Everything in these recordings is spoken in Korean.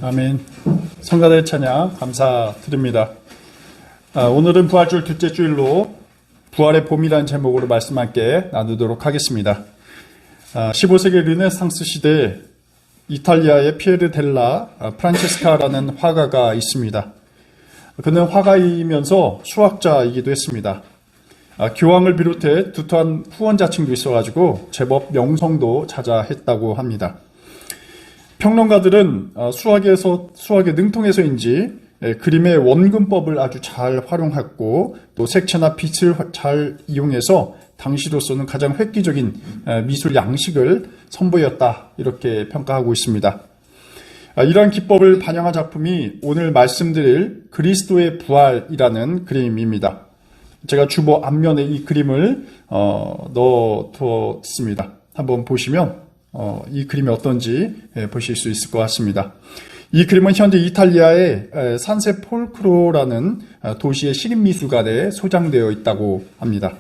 아멘. 성가대 찬양 감사드립니다. 오늘은 부활절 둘째 주일로 부활의 봄이라는 제목으로 말씀 함께 나누도록 하겠습니다. 15세기 르네상스 시대에 이탈리아의 피에르 델라 프란체스카라는 화가가 있습니다. 그는 화가이면서 수학자이기도 했습니다. 교황을 비롯해 두터운 후원자층도 있어가지고 제법 명성도 자자했다고 합니다. 평론가들은 수학에 능통해서인지 그림의 원근법을 아주 잘 활용했고 또 색채나 빛을 잘 이용해서 당시로서는 가장 획기적인 미술 양식을 선보였다, 이렇게 평가하고 있습니다. 이러한 기법을 반영한 작품이 오늘 말씀드릴 그리스도의 부활이라는 그림입니다. 제가 주보 앞면에 이 그림을 넣어두었습니다. 한번 보시면 이 그림이 어떤지 보실 수 있을 것 같습니다. 이 그림은 현재 이탈리아의 산세폴크로라는 도시의 시립미술관에 소장되어 있다고 합니다.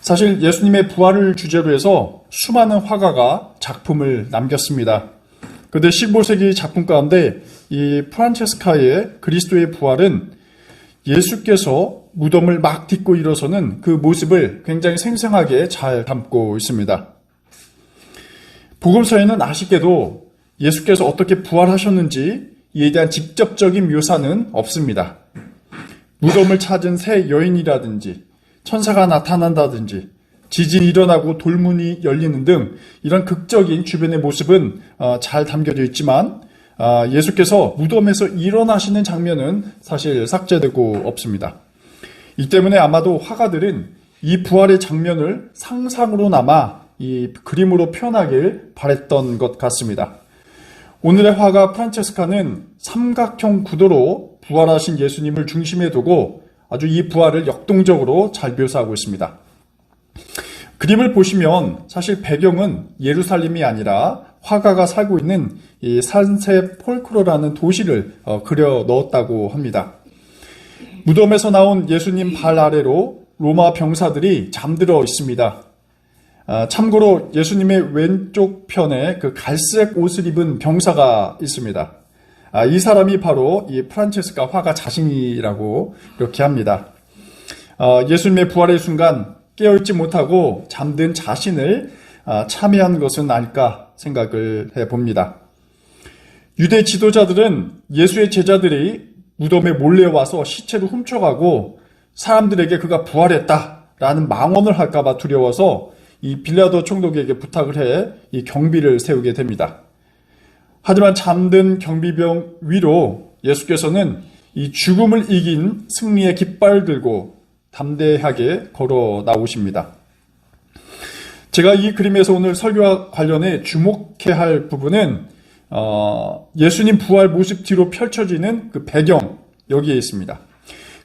사실 예수님의 부활을 주제로 해서 수많은 화가가 작품을 남겼습니다. 그런데 15세기 작품 가운데 이 프란체스카의 그리스도의 부활은 예수께서 무덤을 막 딛고 일어서는 그 모습을 굉장히 생생하게 잘 담고 있습니다. 복음서에는 아쉽게도 예수께서 어떻게 부활하셨는지 이에 대한 직접적인 묘사는 없습니다. 무덤을 찾은 새 여인이라든지 천사가 나타난다든지 지진이 일어나고 돌문이 열리는 등 이런 극적인 주변의 모습은 잘 담겨져 있지만 예수께서 무덤에서 일어나시는 장면은 사실 삭제되고 없습니다. 이 때문에 아마도 화가들은 이 부활의 장면을 상상으로나마 이 그림으로 표현하길 바랬던 것 같습니다. 오늘의 화가 프란체스카는 삼각형 구도로 부활하신 예수님을 중심에 두고 아주 이 부활을 역동적으로 잘 묘사하고 있습니다. 그림을 보시면 사실 배경은 예루살렘이 아니라 화가가 살고 있는 이 산세폴크로라는 도시를 그려 넣었다고 합니다. 무덤에서 나온 예수님 발 아래로 로마 병사들이 잠들어 있습니다. 참고로 예수님의 왼쪽 편에 그 갈색 옷을 입은 병사가 있습니다. 이 사람이 바로 이 프란체스카 화가 자신이라고 이렇게 합니다. 예수님의 부활의 순간 깨어있지 못하고 잠든 자신을 참여한 것은 아닐까 생각을 해봅니다. 유대 지도자들은 예수의 제자들이 무덤에 몰래 와서 시체를 훔쳐가고 사람들에게 그가 부활했다라는 망언을 할까봐 두려워서 이 빌라도 총독에게 부탁을 해 이 경비를 세우게 됩니다. 하지만 잠든 경비병 위로 예수께서는 이 죽음을 이긴 승리의 깃발을 들고 담대하게 걸어 나오십니다. 제가 이 그림에서 오늘 설교와 관련해 주목해야 할 부분은 예수님 부활 모습 뒤로 펼쳐지는 그 배경, 여기에 있습니다.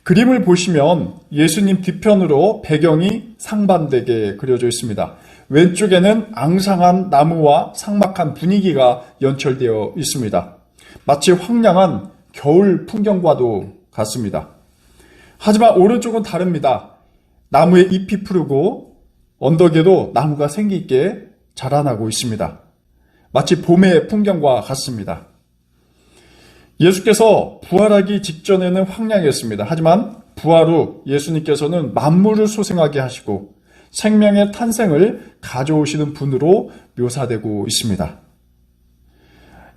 그림을 보시면 예수님 뒤편으로 배경이 상반되게 그려져 있습니다. 왼쪽에는 앙상한 나무와 삭막한 분위기가 연출되어 있습니다. 마치 황량한 겨울 풍경과도 같습니다. 하지만 오른쪽은 다릅니다. 나무의 잎이 푸르고 언덕에도 나무가 생기 있게 자라나고 있습니다. 마치 봄의 풍경과 같습니다. 예수께서 부활하기 직전에는 황량했습니다. 하지만 부활 후 예수님께서는 만물을 소생하게 하시고 생명의 탄생을 가져오시는 분으로 묘사되고 있습니다.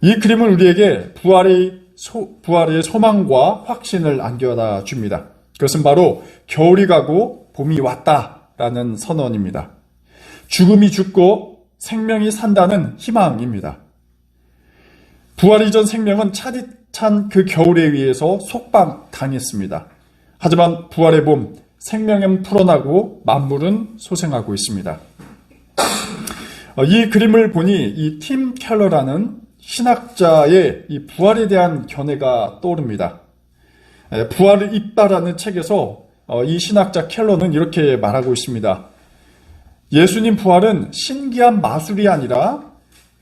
이 그림은 우리에게 부활의 소망과 확신을 안겨다 줍니다. 그것은 바로 겨울이 가고 봄이 왔다라는 선언입니다. 죽음이 죽고 생명이 산다는 희망입니다. 부활 이전 생명은 차디찬 그 겨울에 의해서 속박당했습니다. 하지만 부활의 봄, 생명은 풀어나고 만물은 소생하고 있습니다. 이 그림을 보니 이 팀 켈러라는 신학자의 이 부활에 대한 견해가 떠오릅니다. 부활을 잇다라는 책에서 이 신학자 켈러는 이렇게 말하고 있습니다. 예수님 부활은 신기한 마술이 아니라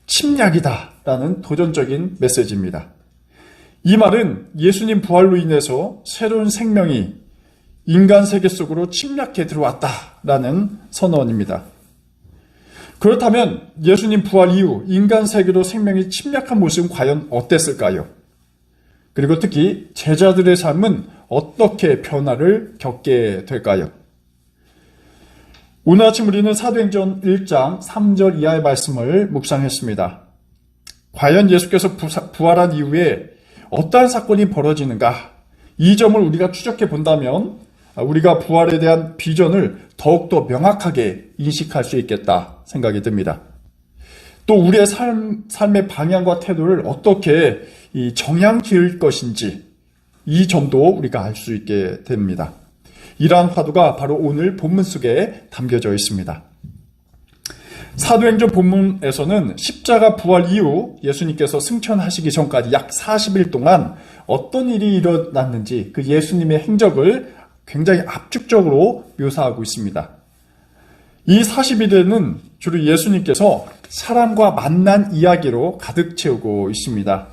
침략이다라는 도전적인 메시지입니다. 이 말은 예수님 부활로 인해서 새로운 생명이 인간 세계 속으로 침략해 들어왔다라는 선언입니다. 그렇다면 예수님 부활 이후 인간 세계로 생명이 침략한 모습은 과연 어땠을까요? 그리고 특히 제자들의 삶은 어떻게 변화를 겪게 될까요? 오늘 아침 우리는 사도행전 1장 3절 이하의 말씀을 묵상했습니다. 과연 예수께서 부활한 이후에 어떠한 사건이 벌어지는가? 이 점을 우리가 추적해 본다면 우리가 부활에 대한 비전을 더욱더 명확하게 인식할 수 있겠다 생각이 듭니다. 또 우리의 삶의 방향과 태도를 어떻게 정향 기울 것인지 이 점도 우리가 알 수 있게 됩니다. 이러한 화두가 바로 오늘 본문 속에 담겨져 있습니다. 사도행전 본문에서는 십자가 부활 이후 예수님께서 승천하시기 전까지 약 40일 동안 어떤 일이 일어났는지 그 예수님의 행적을 굉장히 압축적으로 묘사하고 있습니다. 이 40일에는 주로 예수님께서 사람과 만난 이야기로 가득 채우고 있습니다.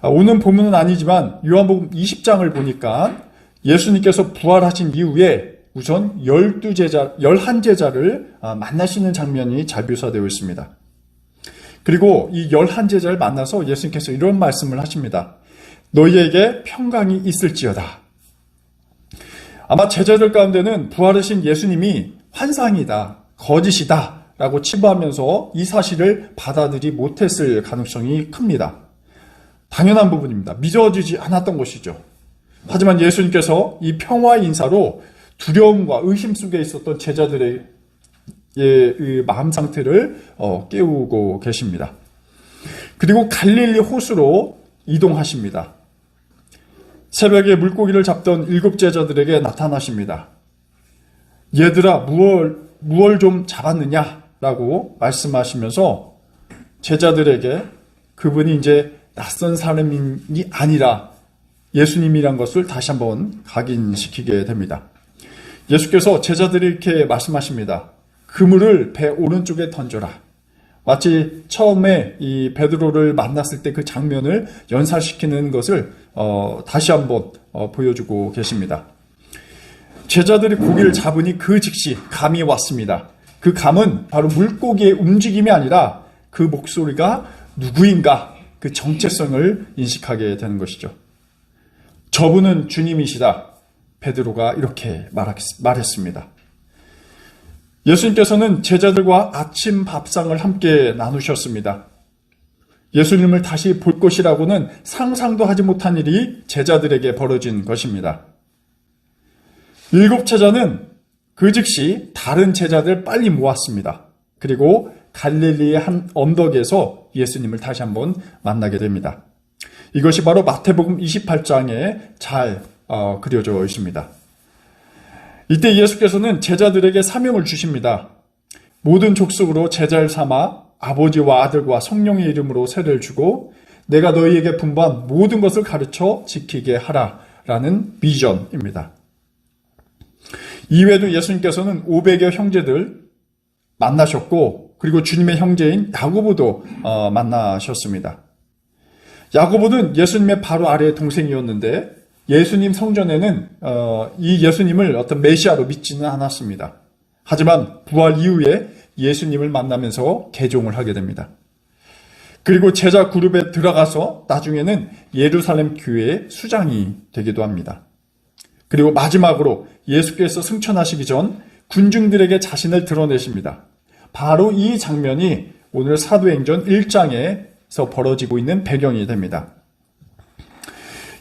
오늘 본문은 아니지만 요한복음 20장을 보니까 예수님께서 부활하신 이후에 우선 11제자를 만나시는 장면이 잘 묘사되어 있습니다. 그리고 이 11제자를 만나서 예수님께서 이런 말씀을 하십니다. 너희에게 평강이 있을지어다. 아마 제자들 가운데는 부활하신 예수님이 환상이다, 거짓이다 라고 치부하면서 이 사실을 받아들이지 못했을 가능성이 큽니다. 당연한 부분입니다. 믿어지지 않았던 것이죠. 하지만 예수님께서 이 평화의 인사로 두려움과 의심 속에 있었던 제자들의 마음 상태를 깨우고 계십니다. 그리고 갈릴리 호수로 이동하십니다. 새벽에 물고기를 잡던 7 제자들에게 나타나십니다. 얘들아 무얼 좀 잡았느냐라고 말씀하시면서 제자들에게 그분이 이제 낯선 사람이 아니라 예수님이란 것을 다시 한번 각인시키게 됩니다. 예수께서 제자들이 이렇게 말씀하십니다. 그물을 배 오른쪽에 던져라. 마치 처음에 이 베드로를 만났을 때 그 장면을 연상시키는 것을 다시 한번 보여주고 계십니다. 제자들이 고기를 잡으니 그 즉시 감이 왔습니다. 그 감은 바로 물고기의 움직임이 아니라 그 목소리가 누구인가 그 정체성을 인식하게 되는 것이죠. 저분은 주님이시다. 베드로가 이렇게 말했습니다. 예수님께서는 제자들과 아침 밥상을 함께 나누셨습니다. 예수님을 다시 볼 것이라고는 상상도 하지 못한 일이 제자들에게 벌어진 것입니다. 7 제자는 그 즉시 다른 제자들 빨리 모았습니다. 그리고 갈릴리의 한 언덕에서 예수님을 다시 한번 만나게 됩니다. 이것이 바로 마태복음 28장에 잘 그려져 있습니다. 이때 예수께서는 제자들에게 사명을 주십니다. 모든 족속으로 제자를 삼아 아버지와 아들과 성령의 이름으로 세례를 주고 내가 너희에게 분부한 모든 것을 가르쳐 지키게 하라라는 비전입니다. 이외에도 예수님께서는 500여 형제들 만나셨고 그리고 주님의 형제인 야고보도 만나셨습니다. 야고보는 예수님의 바로 아래의 동생이었는데 예수님 성전에는 이 예수님을 어떤 메시아로 믿지는 않았습니다. 하지만 부활 이후에 예수님을 만나면서 개종을 하게 됩니다. 그리고 제자 그룹에 들어가서 나중에는 예루살렘 교회의 수장이 되기도 합니다. 그리고 마지막으로 예수께서 승천하시기 전 군중들에게 자신을 드러내십니다. 바로 이 장면이 오늘 사도행전 1장에서 벌어지고 있는 배경이 됩니다.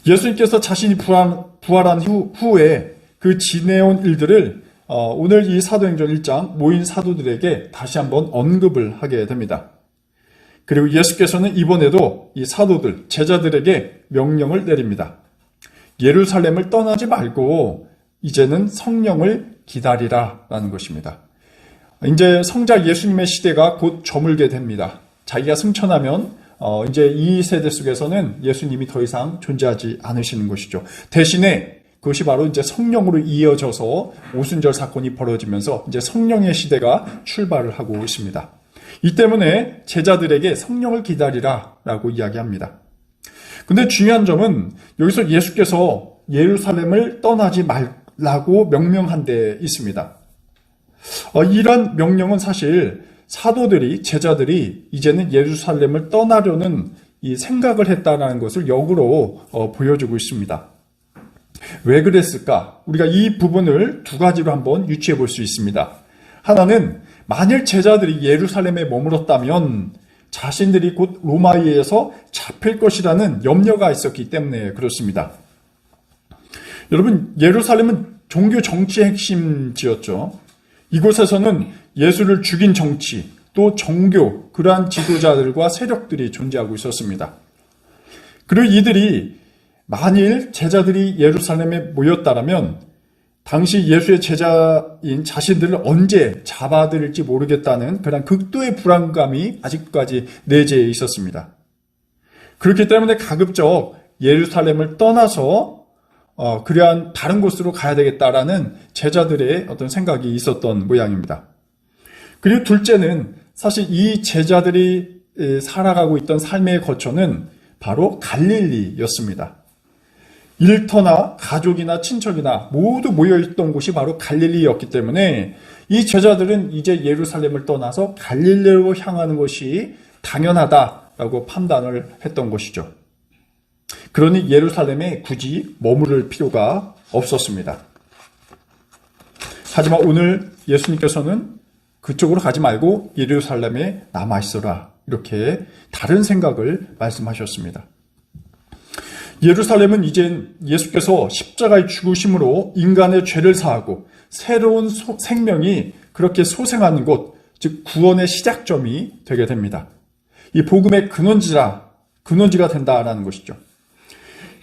예수님께서 자신이 부활한 후에 그 지내온 일들을 오늘 이 사도행전 1장 모인 사도들에게 다시 한번 언급을 하게 됩니다. 그리고 예수께서는 이번에도 이 사도들, 제자들에게 명령을 내립니다. 예루살렘을 떠나지 말고 이제는 성령을 기다리라라는 것입니다. 이제 성자 예수님의 시대가 곧 저물게 됩니다. 자기가 승천하면 이제 이 세대 속에서는 예수님이 더 이상 존재하지 않으시는 것이죠. 대신에 그것이 바로 이제 성령으로 이어져서 오순절 사건이 벌어지면서 이제 성령의 시대가 출발을 하고 있습니다. 이 때문에 제자들에게 성령을 기다리라라고 이야기합니다. 근데 중요한 점은 여기서 예수께서 예루살렘을 떠나지 말라고 명령한 데 있습니다. 이런 명령은 사실 사도들이, 제자들이 이제는 예루살렘을 떠나려는 이 생각을 했다는 것을 역으로 보여주고 있습니다. 왜 그랬을까? 우리가 이 부분을 두 가지로 한번 유추해 볼 수 있습니다. 하나는 만일 제자들이 예루살렘에 머물렀다면 자신들이 곧 로마에 의해서 잡힐 것이라는 염려가 있었기 때문에 그렇습니다. 여러분, 예루살렘은 종교 정치의 핵심지였죠. 이곳에서는 예수를 죽인 정치, 또 종교, 그러한 지도자들과 세력들이 존재하고 있었습니다. 그리고 이들이 만일 제자들이 예루살렘에 모였다면 당시 예수의 제자인 자신들을 언제 잡아들일지 모르겠다는 그런 극도의 불안감이 아직까지 내재해 있었습니다. 그렇기 때문에 가급적 예루살렘을 떠나서 그러한 다른 곳으로 가야 되겠다라는 제자들의 어떤 생각이 있었던 모양입니다. 그리고 둘째는 사실 이 제자들이 살아가고 있던 삶의 거처는 바로 갈릴리였습니다. 일터나 가족이나 친척이나 모두 모여있던 곳이 바로 갈릴리였기 때문에 이 제자들은 이제 예루살렘을 떠나서 갈릴리로 향하는 것이 당연하다라고 판단을 했던 것이죠. 그러니 예루살렘에 굳이 머무를 필요가 없었습니다. 하지만 오늘 예수님께서는 그쪽으로 가지 말고 예루살렘에 남아있어라, 이렇게 다른 생각을 말씀하셨습니다. 예루살렘은 이젠 예수께서 십자가의 죽으심으로 인간의 죄를 사하고 새로운 생명이 그렇게 소생하는 곳, 즉 구원의 시작점이 되게 됩니다. 이 복음의 근원지가 된다라는 것이죠.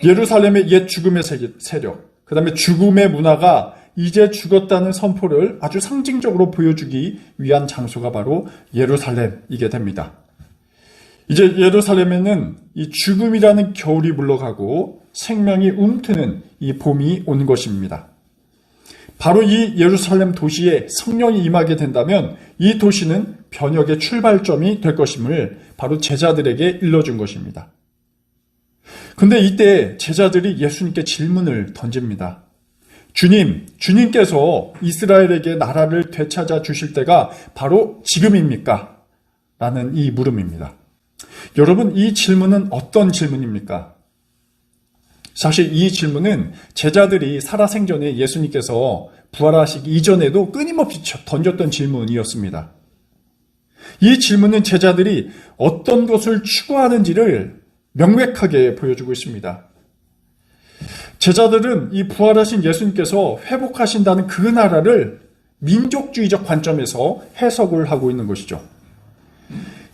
예루살렘의 옛 죽음의 세력, 그 다음에 죽음의 문화가 이제 죽었다는 선포를 아주 상징적으로 보여주기 위한 장소가 바로 예루살렘이게 됩니다. 이제 예루살렘에는 이 죽음이라는 겨울이 물러가고 생명이 움트는 이 봄이 온 것입니다. 바로 이 예루살렘 도시에 성령이 임하게 된다면 이 도시는 변혁의 출발점이 될 것임을 바로 제자들에게 일러준 것입니다. 근데 이때 제자들이 예수님께 질문을 던집니다. 주님께서 이스라엘에게 나라를 되찾아 주실 때가 바로 지금입니까? 라는 이 물음입니다. 여러분, 이 질문은 어떤 질문입니까? 사실 이 질문은 제자들이 살아생전에 예수님께서 부활하시기 이전에도 끊임없이 던졌던 질문이었습니다. 이 질문은 제자들이 어떤 것을 추구하는지를 명백하게 보여주고 있습니다. 제자들은 이 부활하신 예수님께서 회복하신다는 그 나라를 민족주의적 관점에서 해석을 하고 있는 것이죠.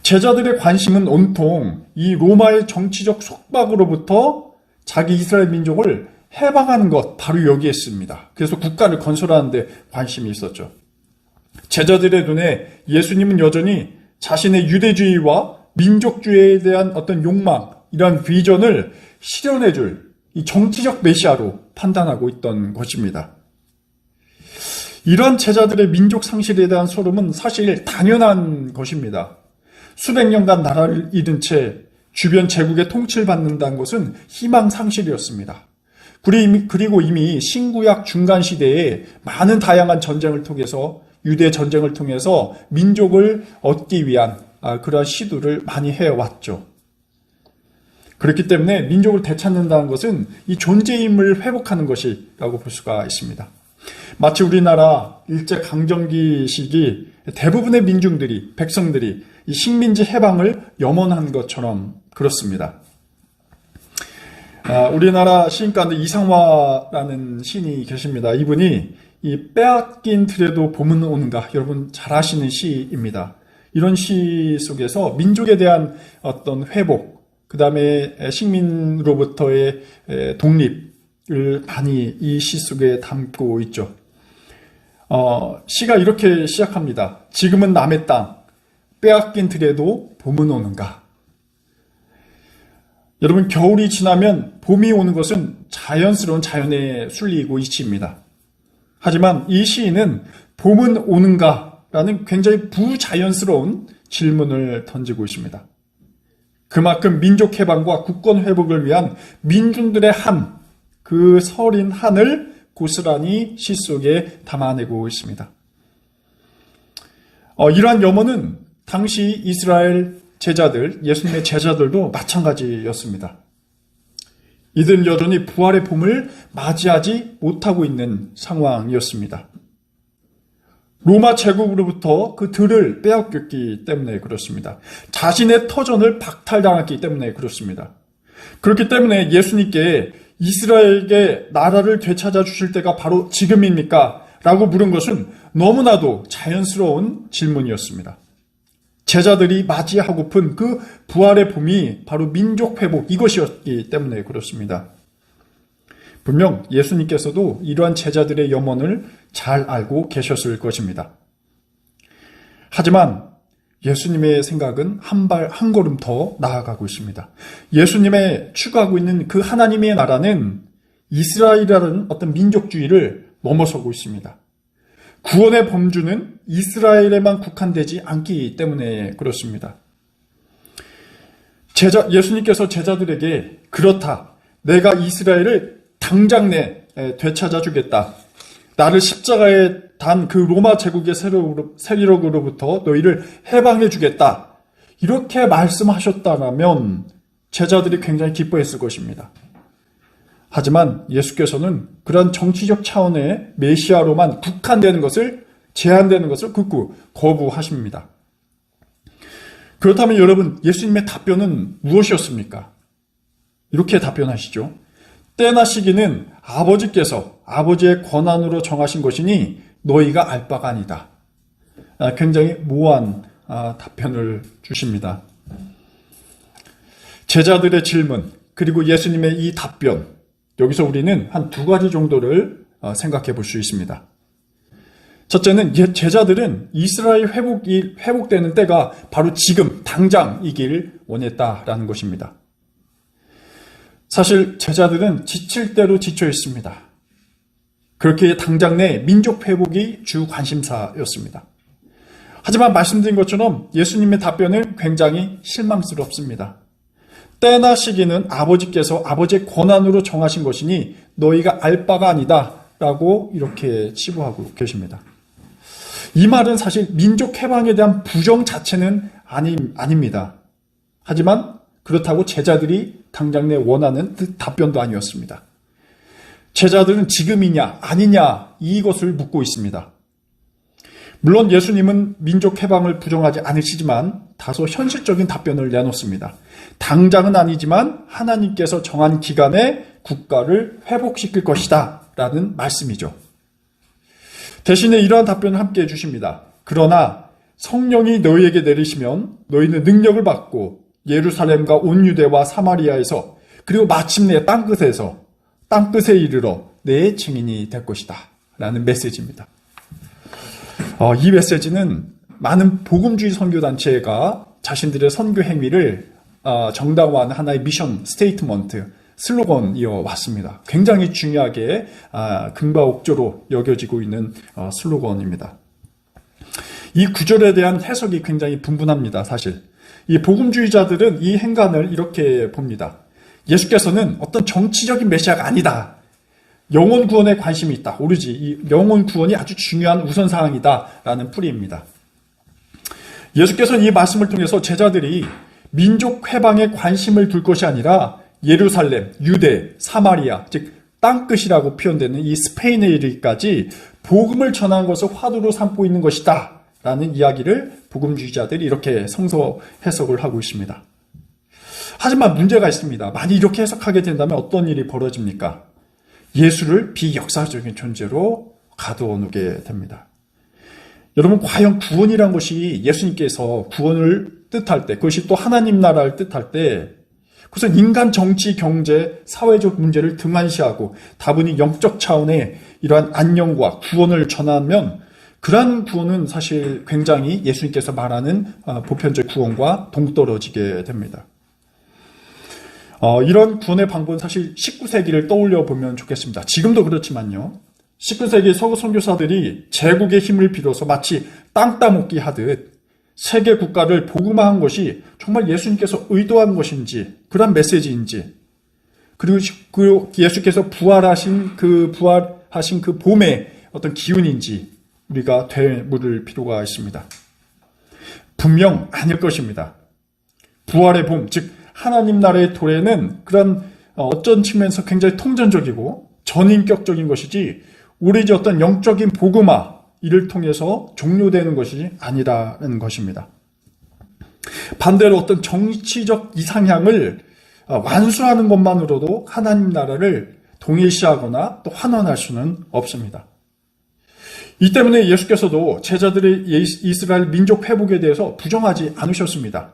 제자들의 관심은 온통 이 로마의 정치적 속박으로부터 자기 이스라엘 민족을 해방하는 것, 바로 여기에 있습니다. 그래서 국가를 건설하는 데 관심이 있었죠. 제자들의 눈에 예수님은 여전히 자신의 유대주의와 민족주의에 대한 어떤 욕망, 이러한 비전을 실현해줄 이 정치적 메시아로 판단하고 있던 것입니다. 이러한 제자들의 민족 상실에 대한 소름은 사실 당연한 것입니다. 수백 년간 나라를 잃은 채 주변 제국의 통치를 받는다는 것은 희망 상실이었습니다. 그리고 이미 신구약 중간 시대에 많은 다양한 전쟁을 통해서, 유대 전쟁을 통해서 민족을 얻기 위한 그러한 시도를 많이 해왔죠. 그렇기 때문에 민족을 되찾는다는 것은 이 존재임을 회복하는 것이라고 볼 수가 있습니다. 마치 우리나라 일제강점기 시기 대부분의 민중들이, 백성들이 이 식민지 해방을 염원한 것처럼 그렇습니다. 우리나라 시인 가운데 이상화라는 시인이 계십니다. 이분이 이 빼앗긴 틀에도 봄은 오는가, 여러분 잘 아시는 시입니다. 이런 시 속에서 민족에 대한 어떤 회복, 그 다음에 식민으로부터의 독립을 많이 이 시 속에 담고 있죠. 시가 이렇게 시작합니다. 지금은 남의 땅, 빼앗긴 들에도 봄은 오는가. 여러분, 겨울이 지나면 봄이 오는 것은 자연스러운 자연의 순리이고 이치입니다. 하지만 이 시인은 봄은 오는가? 라는 굉장히 부자연스러운 질문을 던지고 있습니다. 그만큼 민족 해방과 국권 회복을 위한 민중들의 한, 그 서린 한을 고스란히 시 속에 담아내고 있습니다. 이러한 염원은 당시 이스라엘 제자들, 예수님의 제자들도 마찬가지였습니다. 이들은 여전히 부활의 봄을 맞이하지 못하고 있는 상황이었습니다. 로마 제국으로부터 그 들을 빼앗겼기 때문에 그렇습니다. 자신의 터전을 박탈당했기 때문에 그렇습니다. 그렇기 때문에 예수님께 이스라엘에게 나라를 되찾아 주실 때가 바로 지금입니까? 라고 물은 것은 너무나도 자연스러운 질문이었습니다. 제자들이 맞이하고픈 그 부활의 봄이 바로 민족 회복 이것이었기 때문에 그렇습니다. 분명 예수님께서도 이러한 제자들의 염원을 잘 알고 계셨을 것입니다. 하지만 예수님의 생각은 한 걸음 더 나아가고 있습니다. 예수님의 추구하고 있는 그 하나님의 나라는 이스라엘이라는 어떤 민족주의를 넘어서고 있습니다. 구원의 범주는 이스라엘에만 국한되지 않기 때문에 그렇습니다. 예수님께서 제자들에게 그렇다. 내가 이스라엘을 당장 되찾아 주겠다. 나를 십자가에 단 그 로마 제국의 세력으로부터 너희를 해방해 주겠다. 이렇게 말씀하셨다면 제자들이 굉장히 기뻐했을 것입니다. 하지만 예수께서는 그런 정치적 차원의 메시아로만 국한되는 것을, 제한되는 것을 극구 거부하십니다. 그렇다면 여러분, 예수님의 답변은 무엇이었습니까? 이렇게 답변하시죠. 때나 시기는 아버지께서 아버지의 권한으로 정하신 것이니 너희가 알 바가 아니다. 굉장히 모호한 답변을 주십니다. 제자들의 질문, 그리고 예수님의 이 답변, 여기서 우리는 한 두 가지 정도를 생각해 볼 수 있습니다. 첫째는 제자들은 이스라엘 회복되는 때가 바로 지금 당장이길 원했다라는 것입니다. 사실 제자들은 지칠 대로 지쳐 있습니다. 그렇게 당장 내 민족 회복이 주 관심사였습니다. 하지만 말씀드린 것처럼 예수님의 답변은 굉장히 실망스럽습니다. 때나 시기는 아버지께서 아버지의 권한으로 정하신 것이니 너희가 알 바가 아니다 라고 이렇게 치부하고 계십니다. 이 말은 사실 민족 해방에 대한 부정 자체는 아닙니다. 하지만 그렇다고 제자들이 당장 내 원하는 그 답변도 아니었습니다. 제자들은 지금이냐 아니냐 이것을 묻고 있습니다. 물론 예수님은 민족 해방을 부정하지 않으시지만 다소 현실적인 답변을 내놓습니다. 당장은 아니지만 하나님께서 정한 기간에 국가를 회복시킬 것이다 라는 말씀이죠. 대신에 이러한 답변을 함께 해주십니다. 그러나 성령이 너희에게 내리시면 너희는 능력을 받고 예루살렘과 온 유대와 사마리아에서 그리고 마침내 땅끝에 이르러 내 증인이 될 것이다 라는 메시지입니다. 이 메시지는 많은 복음주의 선교단체가 자신들의 선교 행위를 정당화하는 하나의 미션 스테이트먼트, 슬로건이어 왔습니다. 굉장히 중요하게 금과옥조로 여겨지고 있는 슬로건입니다. 이 구절에 대한 해석이 굉장히 분분합니다. 사실 이 복음주의자들은 이 행간을 이렇게 봅니다. 예수께서는 어떤 정치적인 메시아가 아니다. 영혼 구원에 관심이 있다. 오로지 이 영혼 구원이 아주 중요한 우선사항이다라는 풀이입니다. 예수께서는 이 말씀을 통해서 제자들이 민족 회방에 관심을 둘 것이 아니라 예루살렘, 유대, 사마리아, 즉 땅끝이라고 표현되는 이 스페인에 이르기까지 복음을 전하는 것을 화두로 삼고 있는 것이다 라는 이야기를 복음주의자들이 이렇게 성서 해석을 하고 있습니다. 하지만 문제가 있습니다. 만약 이렇게 해석하게 된다면 어떤 일이 벌어집니까? 예수를 비역사적인 존재로 가두어 놓게 됩니다. 여러분, 과연 구원이란 것이 예수님께서 구원을 뜻할 때, 그것이 또 하나님 나라를 뜻할 때, 그것은 인간 정치, 경제, 사회적 문제를 등한시하고 다분히 영적 차원의 이러한 안녕과 구원을 전하면 그러한 구원은 사실 굉장히 예수님께서 말하는 보편적 구원과 동떨어지게 됩니다. 이런 구원의 방법은 사실 19세기를 떠올려 보면 좋겠습니다. 지금도 그렇지만요. 19세기 서구 선교사들이 제국의 힘을 빌어서 마치 땅 따먹기 하듯 세계 국가를 복음화한 것이 정말 예수님께서 의도한 것인지, 그런 메시지인지, 그리고 예수께서 부활하신 그 봄의 어떤 기운인지 우리가 되물을 필요가 있습니다. 분명 아닐 것입니다. 부활의 봄, 즉 하나님 나라의 도래는 그런 어떤 측면에서 굉장히 통전적이고 전인격적인 것이지 오로지 어떤 영적인 복음화 이를 통해서 종료되는 것이 아니라는 것입니다. 반대로 어떤 정치적 이상향을 완수하는 것만으로도 하나님 나라를 동일시하거나 또 환원할 수는 없습니다. 이 때문에 예수께서도 제자들의 이스라엘 민족 회복에 대해서 부정하지 않으셨습니다.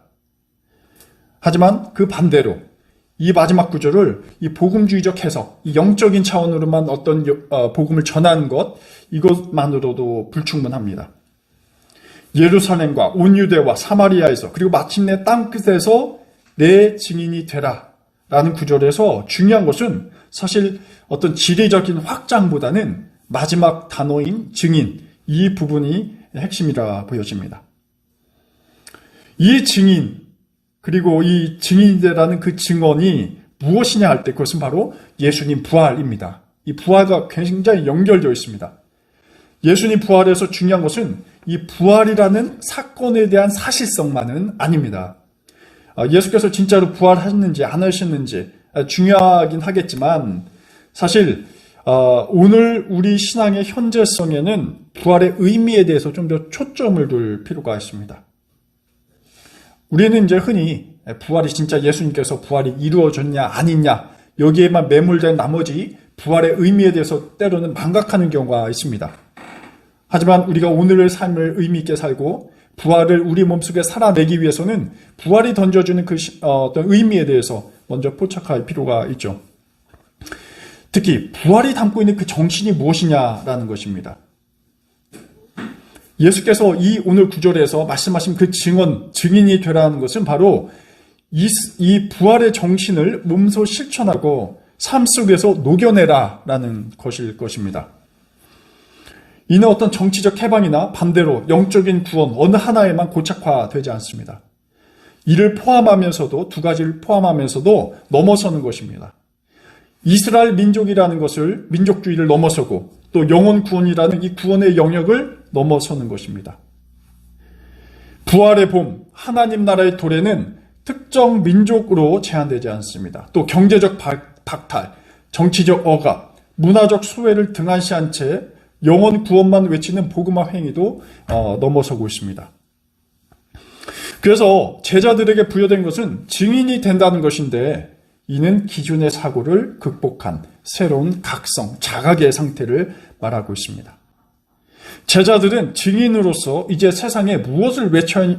하지만 그 반대로 이 마지막 구절을 이 복음주의적 해석, 이 영적인 차원으로만 어떤 복음을 전하는 것, 이것만으로도 불충분합니다. 예루살렘과 온 유대와 사마리아에서 그리고 마침내 땅끝에서 내 증인이 되라 라는 구절에서 중요한 것은 사실 어떤 지리적인 확장보다는 마지막 단어인 증인, 이 부분이 핵심이라 보여집니다. 이 증인, 그리고 이 증인이라는 그 증언이 무엇이냐 할 때 그것은 바로 예수님 부활입니다. 이 부활과 굉장히 연결되어 있습니다. 예수님 부활에서 중요한 것은 이 부활이라는 사건에 대한 사실성만은 아닙니다. 예수께서 진짜로 부활하셨는지 안 하셨는지 중요하긴 하겠지만 사실 오늘 우리 신앙의 현재성에는 부활의 의미에 대해서 좀 더 초점을 둘 필요가 있습니다. 우리는 이제 흔히 부활이 진짜 예수님께서 부활이 이루어졌냐 아니냐 여기에만 매몰된 나머지 부활의 의미에 대해서 때로는 망각하는 경우가 있습니다. 하지만 우리가 오늘의 삶을 의미 있게 살고 부활을 우리 몸속에 살아내기 위해서는 부활이 던져주는 그 어떤 의미에 대해서 먼저 포착할 필요가 있죠. 특히 부활이 담고 있는 그 정신이 무엇이냐라는 것입니다. 예수께서 이 오늘 구절에서 말씀하신 그 증인이 되라는 것은 바로 이 부활의 정신을 몸소 실천하고 삶 속에서 녹여내라라는 것일 것입니다. 이는 어떤 정치적 해방이나 반대로 영적인 구원 어느 하나에만 고착화되지 않습니다. 이를 포함하면서도 두 가지를 포함하면서도 넘어서는 것입니다. 이스라엘 민족이라는 것을 민족주의를 넘어서고 또 영혼 구원이라는 이 구원의 영역을 넘어서는 것입니다. 부활의 봄, 하나님 나라의 도래는 특정 민족으로 제한되지 않습니다. 또 경제적 박탈, 정치적 억압, 문화적 소외를 등한시한 채 영혼 구원만 외치는 복음화 행위도 넘어서고 있습니다. 그래서 제자들에게 부여된 것은 증인이 된다는 것인데 이는 기존의 사고를 극복한 새로운 각성, 자각의 상태를 말하고 있습니다. 제자들은 증인으로서 이제 세상에 무엇을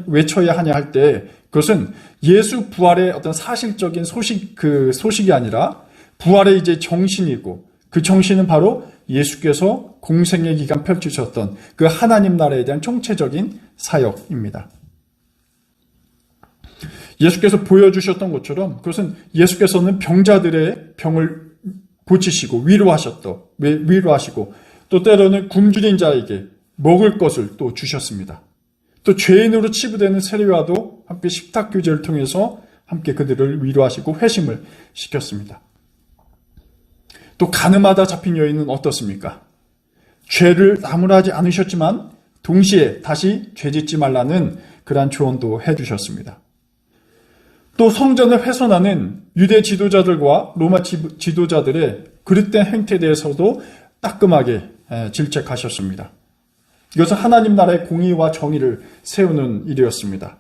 외쳐야 하냐 할 때 그것은 예수 부활의 어떤 사실적인 소식이 아니라 부활의 이제 정신이고 그 정신은 바로 예수께서 공생의 기간 펼치셨던 그 하나님 나라에 대한 총체적인 사역입니다. 예수께서 보여주셨던 것처럼 그것은 예수께서는 병자들의 병을 고치시고 위로하시고 또 때로는 굶주린 자에게 먹을 것을 또 주셨습니다. 또 죄인으로 치부되는 세리와도 함께 식탁 교제를 통해서 함께 그들을 위로하시고 회심을 시켰습니다. 또 가늠하다 잡힌 여인은 어떻습니까? 죄를 나무라지 않으셨지만 동시에 다시 죄짓지 말라는 그러한 조언도 해주셨습니다. 또 성전을 훼손하는 유대 지도자들과 로마 지도자들의 그릇된 행태에 대해서도 따끔하게 질책하셨습니다. 이것은 하나님 나라의 공의와 정의를 세우는 일이었습니다.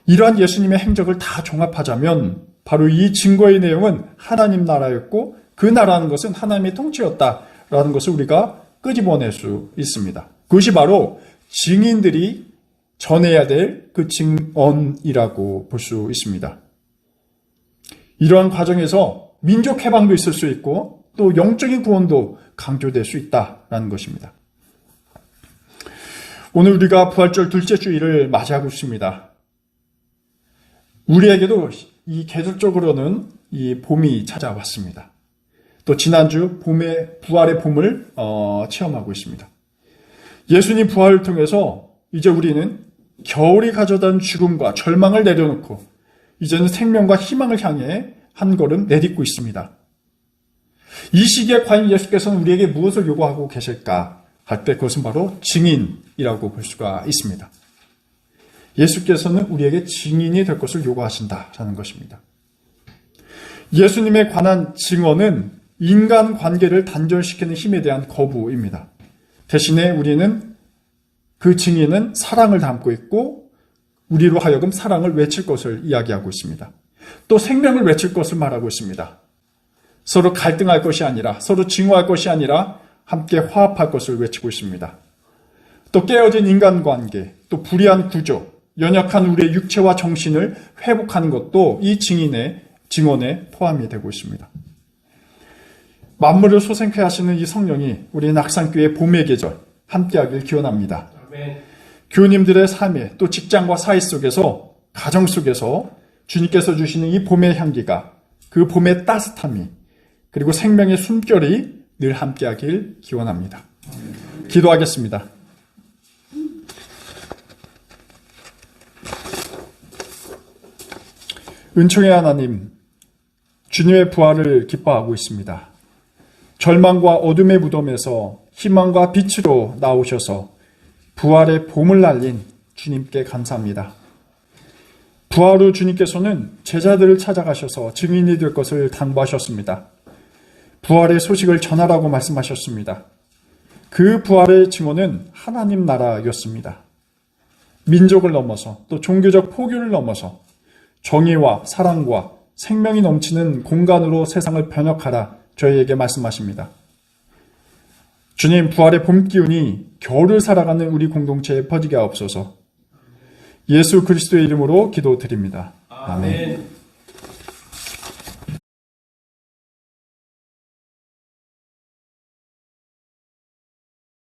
이러한 예수님의 행적을 다 종합하자면 바로 이 증거의 내용은 하나님 나라였고 그 나라는 것은 하나님의 통치였다라는 것을 우리가 끄집어낼 수 있습니다. 그것이 바로 증인들이 전해야 될 그 증언이라고 볼 수 있습니다. 이러한 과정에서 민족 해방도 있을 수 있고 또 영적인 구원도 강조될 수 있다라는 것입니다. 오늘 우리가 부활절 둘째 주일을 맞이하고 있습니다. 우리에게도 이 계절적으로는 이 봄이 찾아왔습니다. 또 지난주 부활의 봄을 체험하고 있습니다. 예수님 부활을 통해서 이제 우리는 겨울이 가져다 죽음과 절망을 내려놓고 이제는 생명과 희망을 향해 한 걸음 내딛고 있습니다. 이 시기에 과연 예수께서는 우리에게 무엇을 요구하고 계실까 할 때 그것은 바로 증인이라고 볼 수가 있습니다. 예수께서는 우리에게 증인이 될 것을 요구하신다라는 것입니다. 예수님에 관한 증언은 인간관계를 단절시키는 힘에 대한 거부입니다. 대신에 우리는 그 증인은 사랑을 담고 있고 우리로 하여금 사랑을 외칠 것을 이야기하고 있습니다. 또 생명을 외칠 것을 말하고 있습니다. 서로 갈등할 것이 아니라, 서로 증오할 것이 아니라 함께 화합할 것을 외치고 있습니다. 또 깨어진 인간관계, 또 불의한 구조, 연약한 우리의 육체와 정신을 회복하는 것도 이 증언에 포함이 되고 있습니다. 만물을 소생케 하시는 이 성령이 우리 낙산교회 봄의 계절 함께하길 기원합니다. 아멘. 교우님들의 삶에 또 직장과 사회 속에서, 가정 속에서 주님께서 주시는 이 봄의 향기가, 그 봄의 따뜻함이, 그리고 생명의 숨결이 늘 함께하길 기원합니다. 기도하겠습니다. 은총의 하나님, 주님의 부활을 기뻐하고 있습니다. 절망과 어둠의 무덤에서 희망과 빛으로 나오셔서 부활의 봄을 날린 주님께 감사합니다. 부활 후 주님께서는 제자들을 찾아가셔서 증인이 될 것을 당부하셨습니다. 부활의 소식을 전하라고 말씀하셨습니다. 그 부활의 증언은 하나님 나라였습니다. 민족을 넘어서 또 종교적 포교를 넘어서 정의와 사랑과 생명이 넘치는 공간으로 세상을 변혁하라 저희에게 말씀하십니다. 주님, 부활의 봄 기운이 겨울을 살아가는 우리 공동체에 퍼지게 하옵소서. 예수 그리스도의 이름으로 기도드립니다. 아멘.